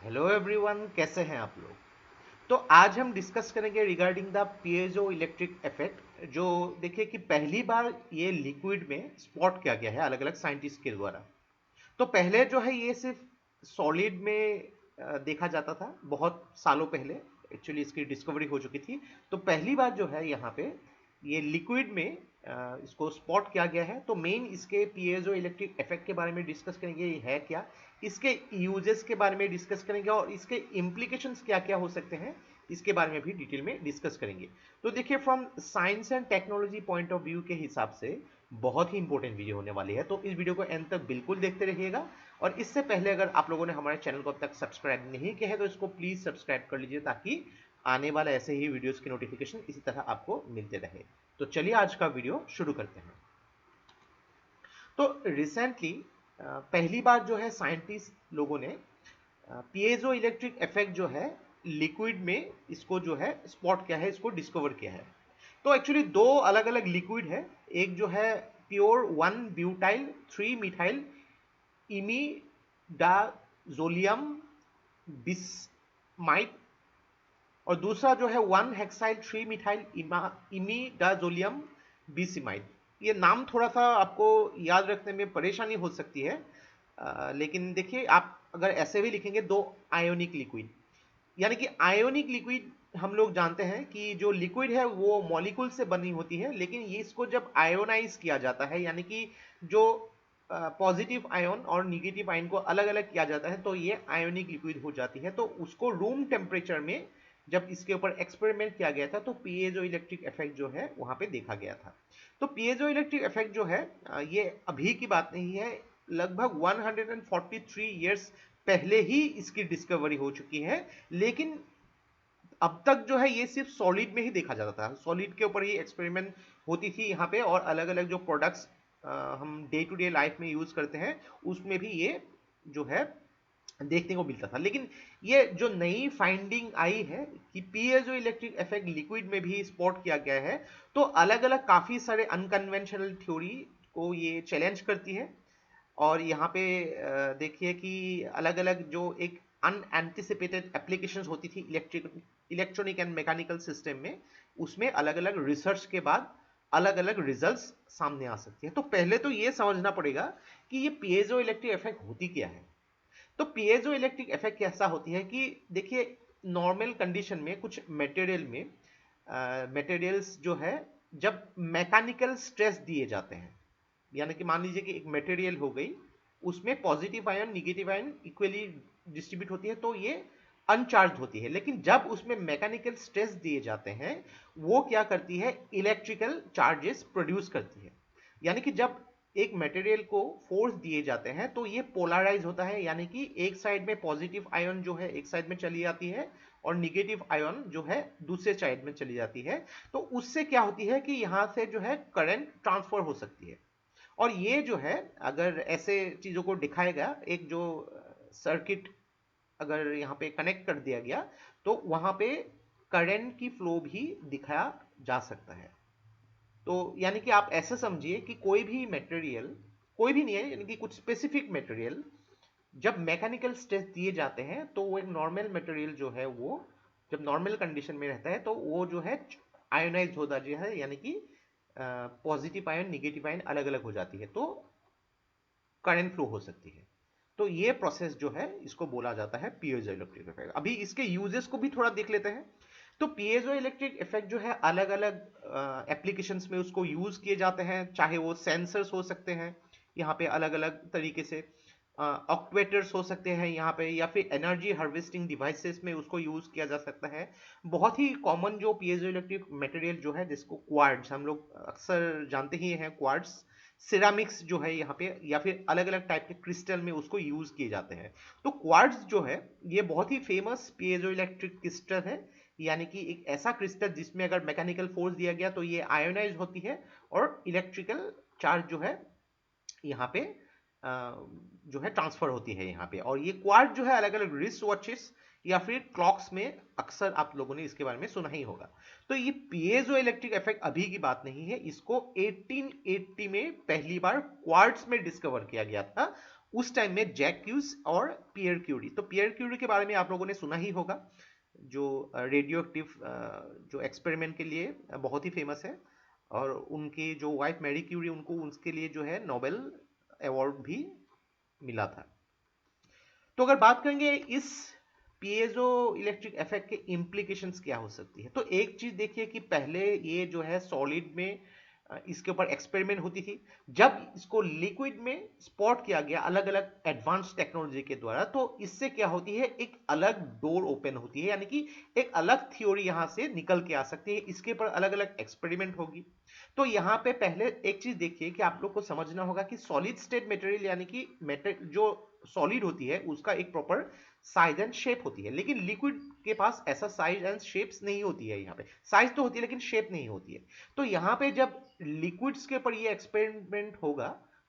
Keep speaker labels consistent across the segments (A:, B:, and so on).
A: Hello everyone, कैसे हैं आप लोग। तो आज हम डिस्कस करेंगे regarding the piezo electric effect. जो देखिए कि पहली बार ये लिक्विड में स्पॉट किया गया है अलग अलग साइंटिस्ट के द्वारा। तो पहले जो है ये सिर्फ सॉलिड में देखा जाता था बहुत सालों पहले। एक्चुअली इसकी डिस्कवरी हो चुकी थी। तो पहली बार जो है यहाँ पे ये लिक्विड में इसको स्पॉट किया गया है। तो मेन इसके पीएजो इलेक्ट्रिक इफेक्ट के बारे में डिस्कस करेंगे, ये है क्या, इसके यूजेस के बारे में डिस्कस करेंगे और इसके इम्प्लीकेशंस क्या क्या हो सकते हैं इसके बारे में भी डिटेल में डिस्कस करेंगे। तो देखिए, from science and technology point of view के हिसाब से बहुत ही इंपॉर्टेंट वीडियो होने वाली है। तो इस वीडियो को एंड तक बिल्कुल देखते रहिएगा। और इससे पहले अगर आप लोगों ने हमारे चैनल को अब तक सब्सक्राइब नहीं किया है तो इसको प्लीज सब्सक्राइब कर लीजिए, ताकि आने वाले ऐसे ही वीडियोस की नोटिफिकेशन इसी तरह आपको मिलते रहे। तो चलिए आज का वीडियो शुरू करते हैं। तो रिसेंटली पहली बार जो है साइंटिस्ट लोगों ने पीएजो इलेक्ट्रिक इफेक्ट जो है लिक्विड में इसको जो है स्पॉट किया है, इसको डिस्कवर किया है। तो एक्चुअली दो अलग अलग लिक्विड है। एक जो है प्योर 1 ब्यूटाइल 3 मिथाइल इमीडाजोलियम बिस्माइड, और दूसरा जो है 1 हेक्साइल 3 मिथाइल इमीडाजोलियम बिसिमाइड। ये नाम थोड़ा सा आपको याद रखने में परेशानी हो सकती है, लेकिन देखिए आप अगर ऐसे भी लिखेंगे दो आयोनिक लिक्विड, यानी कि आयोनिक लिक्विड हम लोग जानते हैं कि जो लिक्विड है वो मॉलिक्यूल से बनी होती है, लेकिन ये इसको जब आयोनाइज किया जाता है, यानी कि जो पॉजिटिव आयन और निगेटिव आयन को अलग अलग किया जाता है, तो ये आयोनिक लिक्विड हो जाती है। तो उसको रूम टेम्परेचर में जब इसके ऊपर एक्सपेरिमेंट किया गया था तो पीएजो इलेक्ट्रिक इफेक्ट जो है वहां पे देखा गया था। तो पीएजो इलेक्ट्रिक इफेक्ट जो है ये अभी की बात नहीं है, लगभग 143 इयर्स पहले ही इसकी डिस्कवरी हो चुकी है। लेकिन अब तक जो है ये सिर्फ सॉलिड में ही देखा जाता था, सॉलिड के ऊपर ही एक्सपेरिमेंट होती थी यहाँ पे, और अलग अलग जो प्रोडक्ट्स हम डे टू डे लाइफ में यूज करते हैं उसमें भी ये जो है देखने को मिलता था। लेकिन ये जो नई फाइंडिंग आई है कि पीएजो इलेक्ट्रिक इफेक्ट लिक्विड में भी स्पॉट किया गया है, तो अलग अलग काफी सारे अनकन्वेंशनल थ्योरी को ये चैलेंज करती है। और यहाँ पे देखिए कि अलग अलग जो एक अनएंटिसिपेटेड एप्लीकेशंस होती थी इलेक्ट्रॉनिक एंड मैकेनिकल सिस्टम में, उसमें अलग अलग रिसर्च के बाद अलग अलग रिजल्ट्स सामने आ सकती है। तो पहले तो ये समझना पड़ेगा कि ये पीएजो इलेक्ट्रिक इफेक्ट होती क्या है। तो पीएजो इलेक्ट्रिक इफेक्ट कैसा होती है कि देखिए, नॉर्मल कंडीशन में कुछ मटेरियल में मटेरियल्स जो है जब मैकेनिकल स्ट्रेस दिए जाते हैं, यानी कि मान लीजिए कि एक मटेरियल हो गई, उसमें positive ion negative ion equally distribute होती है, तो ये अनचार्ज होती है। लेकिन जब उसमें मैकेनिकल स्ट्रेस दिए जाते हैं, वो क्या करती है, इलेक्ट्रिकल चार्जेस प्रोड्यूस करती है। यानी कि जब एक मटेरियल को फोर्स दिए जाते हैं तो ये पोलराइज होता है, यानी कि एक साइड में पॉजिटिव आयन जो है एक साइड में चली जाती है और निगेटिव आयन जो है दूसरे साइड में चली जाती है। तो उससे क्या होती है कि यहां से जो है करंट ट्रांसफर हो सकती है। और ये जो है, अगर ऐसे चीजों को दिखाएगा, एक जो सर्किट अगर यहाँ पे कनेक्ट कर दिया गया तो वहां पे करंट की फ्लो भी दिखाया जा सकता है। तो यानी कि आप ऐसे समझिए कि कोई भी मटेरियल, कोई भी नहीं है, यानी कि कुछ स्पेसिफिक मटेरियल जब मैकेनिकल स्ट्रेस दिए जाते हैं तो वो एक नॉर्मल मटेरियल जो है वो जब नॉर्मल कंडीशन में रहता है तो वो जो है आयोनाइज होता जो है, यानी कि पॉजिटिव आयन निगेटिव आयन अलग अलग हो जाती है, तो करंट फ्लो हो सकती है। तो ये प्रोसेस जो है इसको बोला जाता है पीएजो इलेक्ट्रिक इफेक्ट। अभी इसके यूजेस को भी थोड़ा देख लेते हैं। तो पीएजो इलेक्ट्रिक इफेक्ट जो है अलग अलग एप्लीकेशंस में उसको यूज किए जाते हैं, चाहे वो सेंसर्स हो सकते हैं यहाँ पे अलग अलग तरीके से, ऑक्टुएटर्स हो सकते हैं यहाँ पे, या फिर एनर्जी हार्वेस्टिंग डिवाइसेस में उसको यूज किया जा सकता है। बहुत ही कॉमन जो पीएजो इलेक्ट्रिक मटेरियल जो है जिसको क्वार्ट्ज हम लोग अक्सर जानते ही हैं, क्वार्ट्ज सिरामिक्स जो है यहाँ पे, या फिर अलग अलग टाइप के क्रिस्टल में उसको यूज किए जाते हैं। तो क्वार्ट्ज जो है ये बहुत ही फेमस पीएजो इलेक्ट्रिक क्रिस्टल है, यानी कि एक ऐसा क्रिस्टल जिसमें अगर मैकेनिकल फोर्स दिया गया तो ये आयोनाइज होती है और इलेक्ट्रिकल चार्ज जो है यहाँ पे जो है ट्रांसफर होती है यहाँ पे। और ये क्वार्ट्ज जो है अलग अलग रिस्ट वॉचेस या फिर क्लॉक्स में अक्सर आप लोगों ने इसके बारे में सुना ही होगा। तो ये पीएजो इलेक्ट्रिक इफेक्ट अभी की बात नहीं है, इसको 1880 में पहली बार क्वार्ट्ज में डिस्कवर किया गया था। उस टाइम में जैक क्यूज और पियर क्यूरी। तो पियर क्यूरी के बारे में आप लोगों ने सुना ही होगा, जो रेडियो एक्टिव जो एक्सपेरिमेंट के लिए बहुत ही फेमस है, और उनकी जो वाइफ मैरी क्यूरी, उनको उसके लिए जो है नोबेल अवार्ड भी मिला था। तो अगर बात करेंगे इस पीएजो इलेक्ट्रिक इफेक्ट के इम्प्लीकेशंस क्या हो सकती है, तो एक चीज देखिए कि पहले ये जो है सॉलिड में इसके ऊपर एक्सपेरिमेंट होती थी। जब इसको लिक्विड में स्पॉट किया गया अलग अलग एडवांस टेक्नोलॉजी के द्वारा, तो इससे क्या होती है, एक अलग डोर ओपन होती है, यानी कि एक अलग थ्योरी यहां से निकल के आ सकती है। इसके ऊपर अलग अलग एक्सपेरिमेंट होगी। तो यहां पे पहले एक चीज देखिए कि आप लोग को समझना होगा कि सॉलिड स्टेट मटेरियल, यानी कि जो सॉलिड होती है उसका एक प्रॉपर साइज एंड शेप होती है, लेकिन लिक्विड के पास ऐसा साइज एंड शेप्स नहीं होती है। यहाँ पे साइज तो होती है लेकिन शेप नहीं होती है। तो यहाँ पे जब लिक्विड्स के ऊपर ये एक्सपेरिमेंट होगा,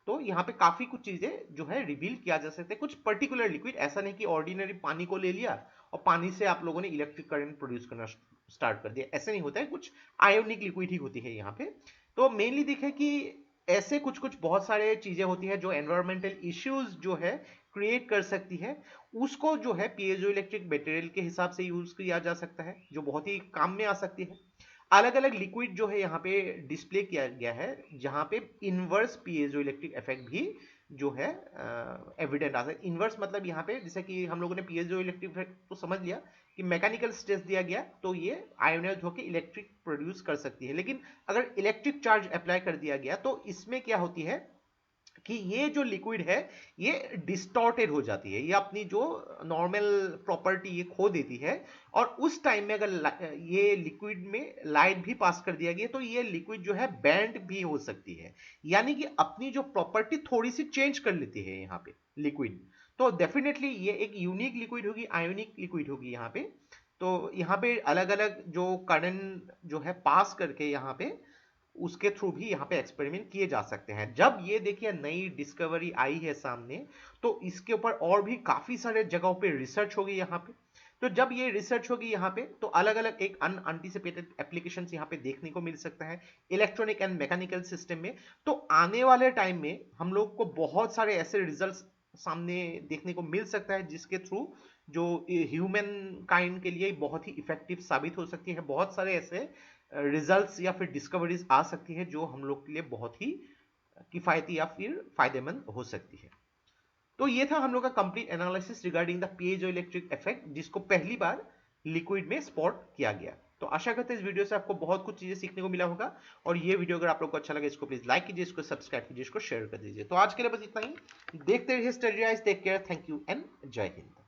A: तो यहाँ पे काफी कुछ चीजें जो है रिवील किया जा सकते हैं। कुछ पर्टिकुलर लिक्विड, ऐसा नहीं कि ऑर्डिनरी पानी को ले लिया और पानी से आप लोगों ने इलेक्ट्रिक करंट प्रोड्यूस करना स्टार्ट कर दिया, ऐसे नहीं होता है। कुछ आयोनिक लिक्विड ही होती है यहाँ पे। तो मेनली देखें कि ऐसे कुछ कुछ बहुत सारे चीजें होती है जो एनवायरमेंटल इश्यूज जो है क्रिएट कर सकती है, उसको जो है पीएजो इलेक्ट्रिक मटेरियल के हिसाब से यूज किया जा सकता है, जो बहुत ही काम में आ सकती है। अलग अलग लिक्विड जो है यहाँ पे डिस्प्ले किया गया है, जहां पे इनवर्स पीएजो इलेक्ट्रिक इफेक्ट भी जो है एविडेंट आ सकता है। इनवर्स मतलब यहाँ पे जैसे कि हम लोगों ने पीएजो इलेक्ट्रिक इफेक्ट तो समझ लिया कि मैकेनिकल स्ट्रेस दिया गया तो ये आयोनाइज होकर इलेक्ट्रिक प्रोड्यूस कर सकती है, लेकिन अगर इलेक्ट्रिक चार्ज अप्लाई कर दिया गया तो इसमें क्या होती है कि ये जो लिक्विड है ये डिस्टॉर्टेड हो जाती है, ये अपनी जो नॉर्मल प्रॉपर्टी ये खो देती है। और उस टाइम में अगर ये लिक्विड में लाइट भी पास कर दिया गया तो ये लिक्विड जो है बैंड भी हो सकती है, यानी कि अपनी जो प्रॉपर्टी थोड़ी सी चेंज कर लेती है यहाँ पे लिक्विड। तो डेफिनेटली ये एक यूनिक लिक्विड होगी, आयोनिक लिक्विड होगी यहाँ पे। तो यहाँ पे अलग अलग जो करंट जो है पास करके यहाँ पे उसके थ्रू भी यहाँ पे एक्सपेरिमेंट किए जा सकते हैं। जब ये देखिए नई डिस्कवरी आई है सामने, तो इसके ऊपर और भी काफी सारे जगहों पे रिसर्च होगी यहाँ पे। तो जब ये रिसर्च होगी यहाँ पे तो अलग अलग एक अनएंटिसिपेटेड एप्लीकेशन यहाँ पे देखने को मिल सकता है इलेक्ट्रॉनिक एंड मैकेनिकल सिस्टम में। तो आने वाले टाइम में हम लोग को बहुत सारे ऐसे रिजल्ट्स सामने देखने को मिल सकता है, जिसके थ्रू जो ह्यूमन काइंड के लिए बहुत ही इफेक्टिव साबित हो सकती है। बहुत सारे ऐसे रिजल्ट्स या फिर डिस्कवरीज आ सकती है जो हम लोग के लिए बहुत ही किफायती या फिर फायदेमंद हो सकती है। तो ये था हम लोग का complete analysis regarding the piezo electric effect, जिसको पहली बार लिक्विड में स्पॉट किया गया। तो आशा करते हैं इस वीडियो से आपको बहुत कुछ चीजें सीखने को मिला होगा, और ये वीडियो अगर आप लोग को अच्छा लगे इसको प्लीज लाइक कीजिए, इसको सब्सक्राइब कीजिए, इसको शेयर कर दीजिए। तो आज के लिए बस इतना ही। देखते रहिए study rise, take care, thank you and जय हिंद।